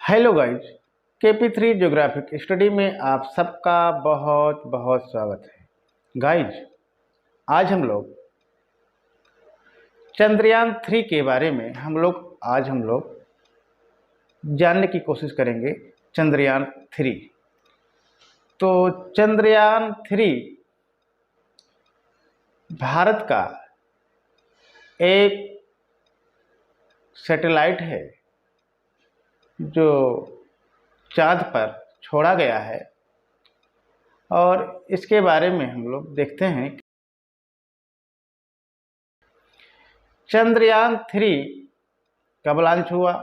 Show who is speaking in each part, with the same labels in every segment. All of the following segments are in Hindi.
Speaker 1: Hello guys, KP3 geographic study में आप सबका बहुत बहुत स्वागत है। गाइज, आज हम लोग चंद्रयान 3 के बारे में आज हम लोग जानने की कोशिश करेंगे। चंद्रयान 3 तो चंद्रयान 3 भारत का एक सैटेलाइट है जो चाँद पर छोड़ा गया है और इसके बारे में हम लोग देखते हैं। चंद्रयान 3 कब लॉन्च हुआ?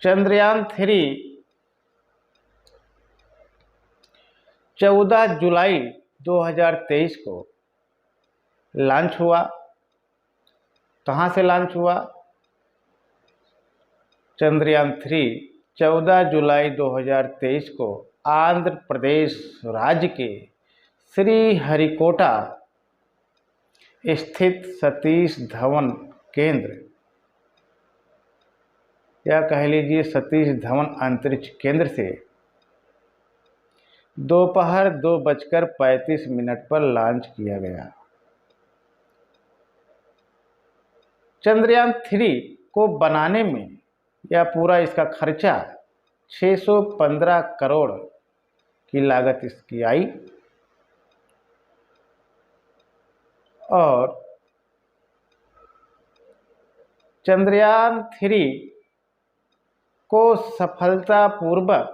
Speaker 1: चंद्रयान 3 14 जुलाई 2023 को लॉन्च हुआ। कहाँ से लॉन्च हुआ? चंद्रयान 3 14 जुलाई 2023 को आंध्र प्रदेश राज्य के श्रीहरिकोटा स्थित सतीश धवन केंद्र या कह लीजिए सतीश धवन अंतरिक्ष केंद्र से दोपहर 2:35 पर लॉन्च किया गया। चंद्रयान 3 को बनाने में या पूरा इसका खर्चा 615 करोड़ की लागत इसकी आई और चंद्रयान 3 को सफलतापूर्वक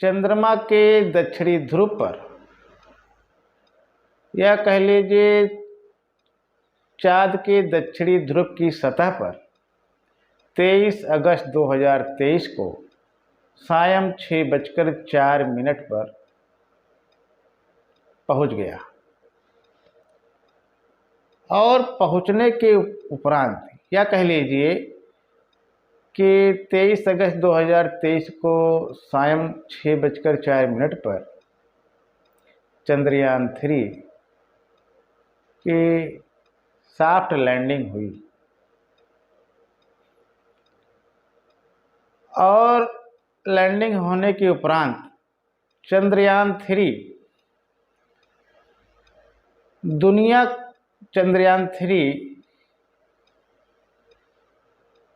Speaker 1: चंद्रमा के दक्षिणी ध्रुव पर या कह लीजिए चाँद के दक्षिणी ध्रुव की सतह पर 23 अगस्त 2023 को सायं 6:04 पर पहुंच गया और पहुंचने के उपरांत या कह लीजिए कि 23 अगस्त 2023 को सायं 6:04 पर चंद्रयान 3 की सॉफ्ट लैंडिंग हुई और लैंडिंग होने के उपरांत चंद्रयान 3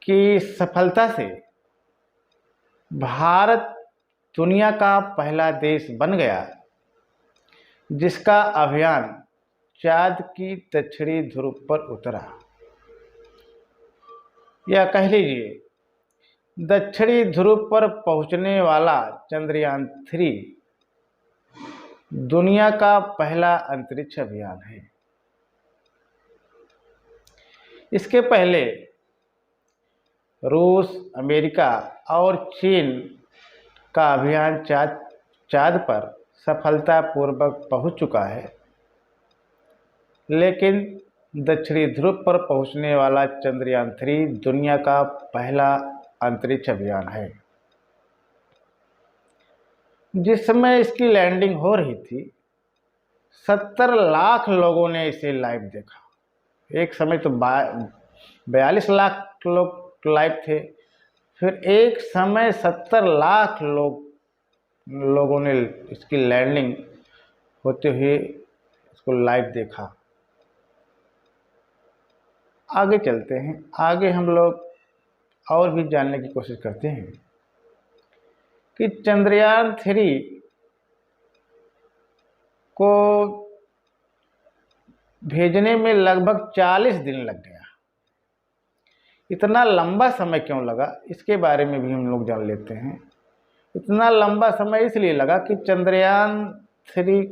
Speaker 1: की सफलता से भारत दुनिया का पहला देश बन गया जिसका अभियान चाँद की दक्षिणी ध्रुव पर उतरा या कह लीजिए दक्षिणी ध्रुव पर पहुंचने वाला चंद्रयान 3 दुनिया का पहला अंतरिक्ष अभियान है। इसके पहले रूस, अमेरिका और चीन का अभियान चाँद पर सफलतापूर्वक पहुंच चुका है, लेकिन दक्षिणी ध्रुव पर पहुंचने वाला चंद्रयान 3 दुनिया का पहला अंतरिक्ष अभियान है। जिस समय इसकी लैंडिंग हो रही थी 70 लाख लोगों ने इसे लाइव देखा। एक समय तो 42 लाख लोग लाइव थे, फिर एक समय 70 लाख लोगों ने इसकी लैंडिंग होते हुए इसको लाइव देखा। आगे चलते हैं, आगे हम लोग और भी जानने की कोशिश करते हैं कि चंद्रयान 3 को भेजने में लगभग 40 दिन लग गया। इतना लंबा समय क्यों लगा, इसके बारे में भी हम लोग जान लेते हैं। इतना लंबा समय इसलिए लगा कि चंद्रयान 3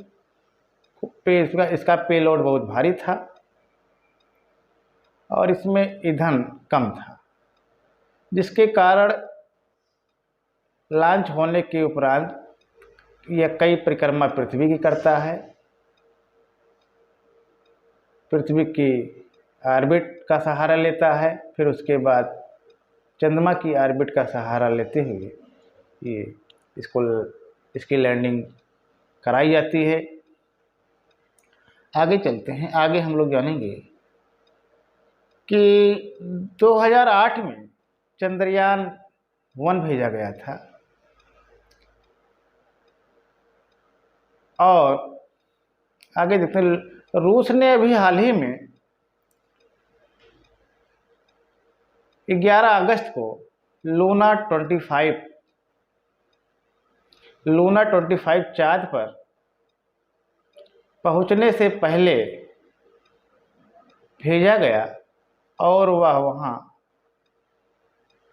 Speaker 1: पे इसका पेलोड बहुत भारी था और इसमें ईंधन कम था, जिसके कारण लॉन्च होने के उपरांत यह कई परिक्रमा पृथ्वी की करता है। पृथ्वी की ऑर्बिट का सहारा लेता है, फिर उसके बाद चंद्रमा की ऑर्बिट का सहारा लेते हुए इसकी लैंडिंग कराई जाती है। आगे चलते हैं, आगे हम लोग जानेंगे कि 2008 में चंद्रयान-1 भेजा गया था और आगे देखते हैं, रूस ने अभी हाल ही में 11 अगस्त को लूना 25 चांद पर पहुंचने से पहले भेजा गया और वह वहां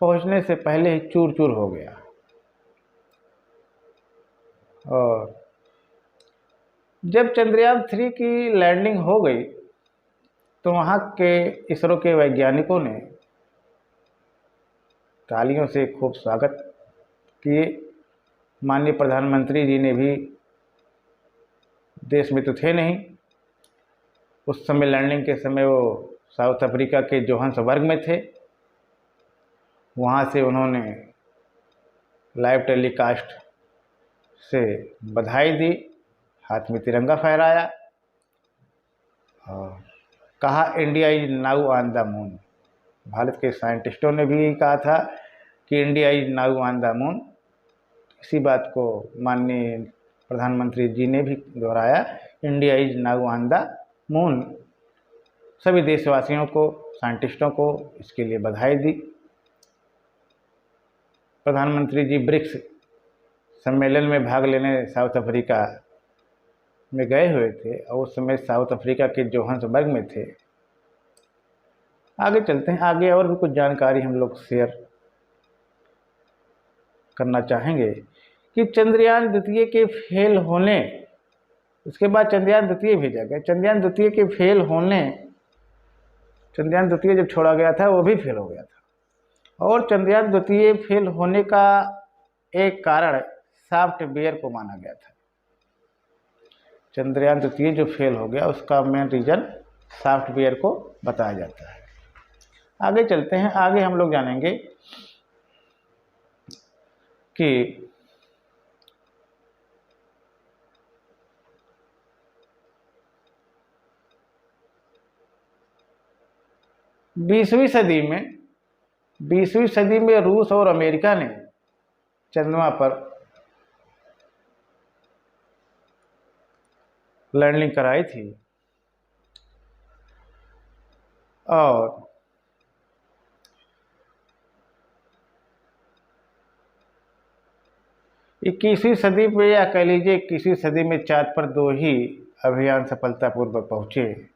Speaker 1: पहुंचने से पहले ही चूर चूर हो गया। और जब चंद्रयान-3 की लैंडिंग हो गई तो वहां के इसरो के वैज्ञानिकों ने तालियों से खूब स्वागत किए। माननीय प्रधानमंत्री जी ने भी, देश में तो थे नहीं उस समय, लैंडिंग के समय वो साउथ अफ्रीका के जोहान्सबर्ग में थे। वहाँ से उन्होंने लाइव टेलीकास्ट से बधाई दी, हाथ में तिरंगा फहराया और कहा India is now on the moon. Bharat के साइंटिस्टों ने भी कहा था कि India is now on the moon. इसी बात को माननीय प्रधानमंत्री जी ने भी दोहराया, India is now on the moon. सभी देशवासियों को, साइंटिस्टों को इसके लिए बधाई दी। प्रधानमंत्री जी ब्रिक्स सम्मेलन में भाग लेने साउथ अफ्रीका में गए हुए थे और उस समय साउथ अफ्रीका के जोहान्सबर्ग में थे। आगे चलते हैं, आगे और भी कुछ जानकारी हम लोग शेयर करना चाहेंगे कि चंद्रयान-2 के फेल होने, उसके बाद चंद्रयान-2 भेजा गया। चंद्रयान-2 के फेल होने, चंद्रयान-2 जब छोड़ा गया था वो भी फेल हो गया था और चंद्रयान-2 फेल होने का एक कारण सॉफ्टवेयर को माना गया था। चंद्रयान-2 जो फेल हो गया उसका मेन रीज़न सॉफ्टवेयर को बताया जाता है। आगे चलते हैं, आगे हम लोग जानेंगे कि बीसवीं सदी में रूस और अमेरिका ने चंद्रमा पर लैंडिंग कराई थी और 21वीं सदी में, या कह लीजिए 21वीं सदी में, चांद पर 2 ही अभियान सफलतापूर्वक पहुंचे।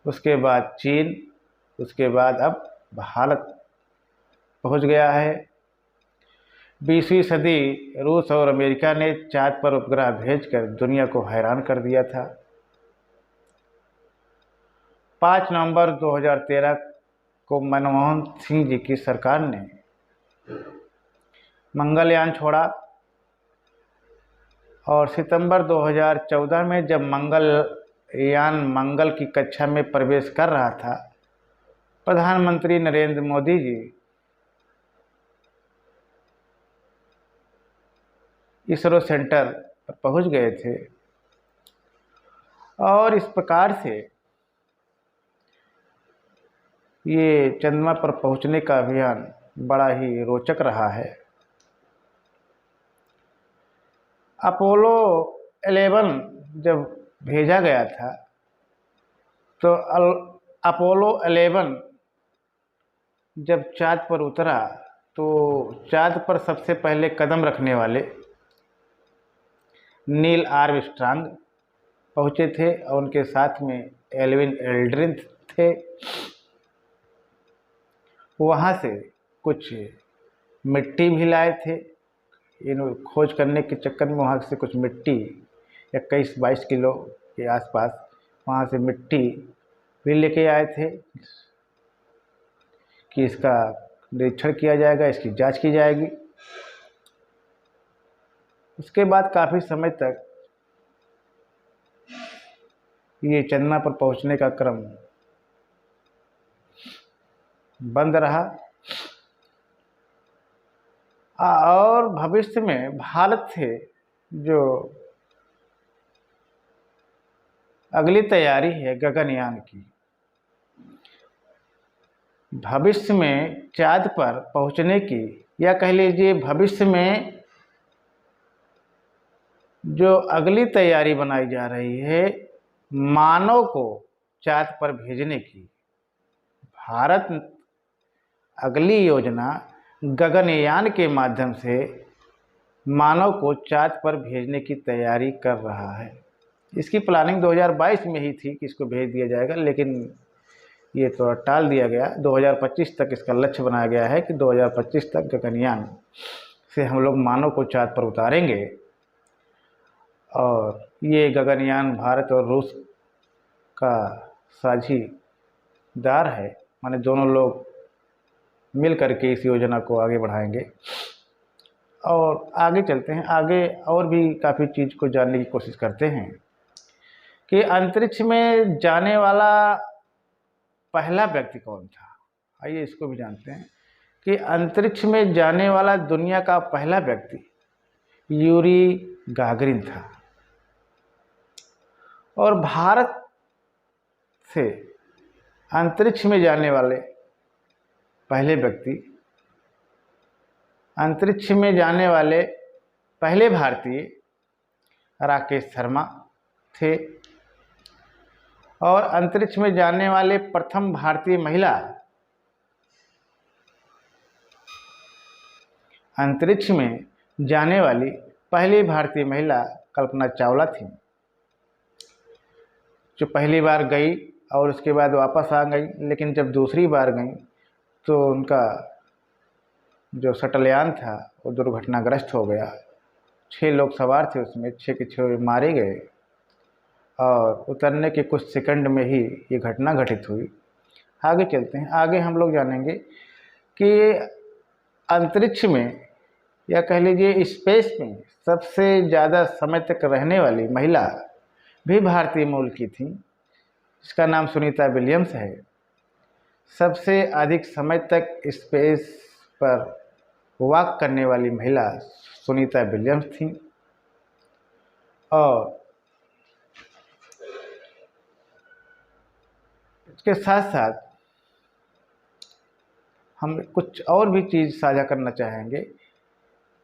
Speaker 1: उसके बाद चीन, उसके बाद अब भारत पहुंच गया है। 20वीं सदी रूस और अमेरिका ने चांद पर उपग्रह भेजकर दुनिया को हैरान कर दिया था। 5 नवंबर 2013 को मनमोहन सिंह जी की सरकार ने मंगलयान छोड़ा और सितंबर 2014 में जब मंगलयान मंगल की कक्षा में प्रवेश कर रहा था, प्रधानमंत्री नरेंद्र मोदी जी इसरो सेंटर पर पहुंच गए थे और इस प्रकार से ये चंद्रमा पर पहुंचने का अभियान बड़ा ही रोचक रहा है। अपोलो 11 जब भेजा गया था तो अपोलो 11 जब चांद पर उतरा तो चांद पर सबसे पहले कदम रखने वाले नील आर्मस्ट्रांग पहुंचे थे और उनके साथ में एल्विन एल्ड्रिन थे। वहाँ से कुछ मिट्टी भी लाए थे। इन खोज करने के चक्कर में वहाँ से कुछ मिट्टी 21-22 किलो के आसपास वहाँ से मिट्टी भी लेके आए थे कि इसका निरीक्षण किया जाएगा, इसकी जांच की जाएगी। उसके बाद काफ़ी समय तक ये चंद्रमा पर पहुंचने का क्रम बंद रहा और भविष्य में भारत से जो अगली तैयारी है गगनयान की, भविष्य में चाँद पर पहुंचने की, या कह लीजिए भविष्य में जो अगली तैयारी बनाई जा रही है मानव को चाँद पर भेजने की, भारत अगली योजना गगनयान के माध्यम से मानव को चाँद पर भेजने की तैयारी कर रहा है। इसकी प्लानिंग 2022 में ही थी कि इसको भेज दिया जाएगा, लेकिन ये तो टाल दिया गया। 2025 तक इसका लक्ष्य बनाया गया है कि 2025 तक गगनयान से हम लोग मानव को चाँद पर उतारेंगे। और ये गगनयान भारत और रूस का साझीदार है, माने दोनों लोग मिल करके इस योजना को आगे बढ़ाएंगे। और आगे चलते हैं, आगे और भी काफ़ी चीज़ को जानने की कोशिश करते हैं कि अंतरिक्ष में जाने वाला पहला व्यक्ति कौन था। आइए इसको भी जानते हैं कि अंतरिक्ष में जाने वाला दुनिया का पहला व्यक्ति यूरी गागरिन था। और भारत से अंतरिक्ष में जाने वाले पहले व्यक्ति, अंतरिक्ष में जाने वाले पहले भारतीय राकेश शर्मा थे। और अंतरिक्ष में जाने वाले प्रथम भारतीय महिला, अंतरिक्ष में जाने वाली पहली भारतीय महिला कल्पना चावला थी, जो पहली बार गई और उसके बाद वापस आ गई। लेकिन जब दूसरी बार गई तो उनका जो शटलयान था वो दुर्घटनाग्रस्त हो गया। 6 लोग सवार थे उसमें, 6 के 6 मारे गए और उतरने के कुछ सेकंड में ही ये घटना घटित हुई। आगे चलते हैं, आगे हम लोग जानेंगे कि अंतरिक्ष में, या कह लीजिए स्पेस में सबसे ज़्यादा समय तक रहने वाली महिला भी भारतीय मूल की थी, जिसका नाम सुनीता विलियम्स है। सबसे अधिक समय तक स्पेस पर वॉक करने वाली महिला सुनीता विलियम्स थी। और इसके साथ साथ हम कुछ और भी चीज़ साझा करना चाहेंगे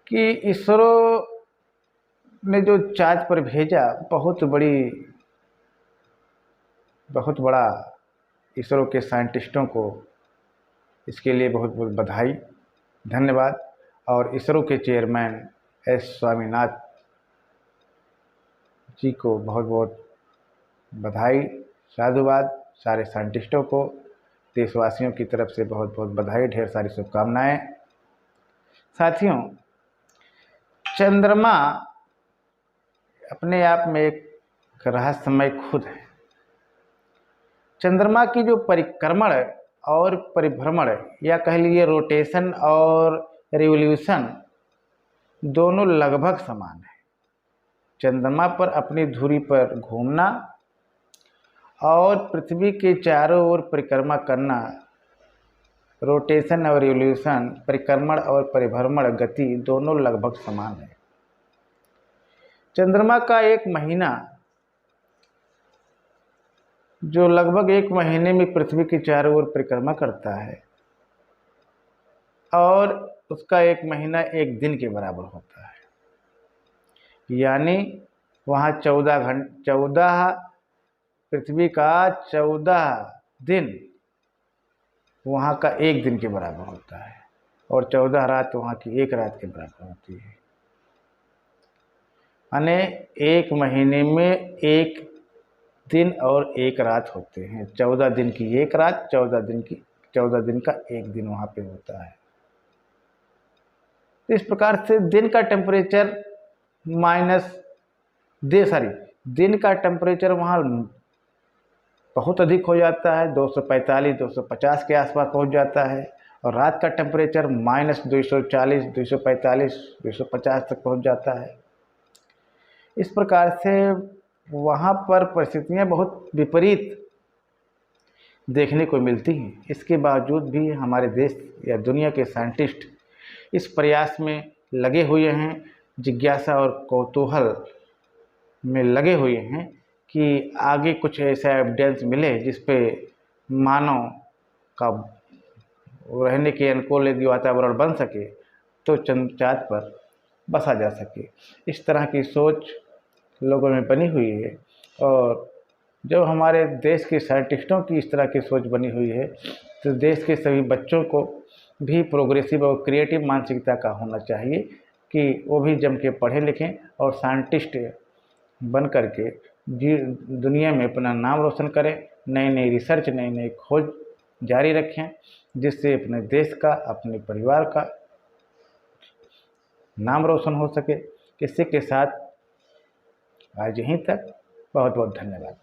Speaker 1: कि इसरो ने जो चाँद पर भेजा, बहुत बड़ा इसरो के साइंटिस्टों को इसके लिए बहुत बहुत बधाई, धन्यवाद। और इसरो के चेयरमैन एस स्वामीनाथन जी को बहुत बहुत बधाई, साधुवाद। सारे साइंटिस्टों को, देशवासियों की तरफ से बहुत बहुत बधाई, ढेर सारी शुभकामनाएं। साथियों, चंद्रमा अपने आप में एक रहस्यमय खुद है। चंद्रमा की जो परिक्रमण और परिभ्रमण, या कह लीजिए रोटेशन और रिवोल्यूशन, दोनों लगभग समान है। चंद्रमा पर अपनी धुरी पर घूमना और पृथ्वी के चारों ओर परिक्रमा करना, रोटेशन और रिवोल्यूशन, परिक्रमण और परिभ्रमण गति दोनों लगभग समान है। चंद्रमा का एक महीना, जो लगभग 1 महीने में पृथ्वी के चारों ओर परिक्रमा करता है, और उसका 1 महीना 1 दिन के बराबर होता है। यानी वहाँ 14 पृथ्वी का 14 दिन वहाँ का 1 दिन के बराबर होता है, और 14 रात वहाँ की 1 रात के बराबर होती है। यानी 1 महीने में 1 दिन और 1 रात होते हैं। 14 दिन की 1 रात, 14 दिन का 1 दिन वहाँ पे होता है। इस प्रकार से दिन का टेम्परेचर दिन का टेम्परेचर वहाँ बहुत अधिक हो जाता है, 245-250 के आसपास पहुँच जाता है। और रात का टेम्परेचर -240, 245, 250 तक पहुँच जाता है। इस प्रकार से वहाँ पर परिस्थितियाँ बहुत विपरीत देखने को मिलती हैं। इसके बावजूद भी हमारे देश या दुनिया के साइंटिस्ट इस प्रयास में लगे हुए हैं, जिज्ञासा और कौतूहल में लगे हुए हैं कि आगे कुछ ऐसा एविडेंस मिले जिस पे मानव का रहने के अनुकूल यदि वातावरण बन सके तो चाँद पर बसा जा सके। इस तरह की सोच लोगों में बनी हुई है, और जब हमारे देश के साइंटिस्टों की इस तरह की सोच बनी हुई है तो देश के सभी बच्चों को भी प्रोग्रेसिव और क्रिएटिव मानसिकता का होना चाहिए कि वो भी जम के पढ़ें लिखें और साइंटिस्ट बन कर के जी दुनिया में अपना नाम रोशन करें, नई नई रिसर्च, नई नई खोज जारी रखें, जिससे अपने देश का, अपने परिवार का नाम रोशन हो सके। इसी के साथ आज यहीं तक। बहुत बहुत धन्यवाद।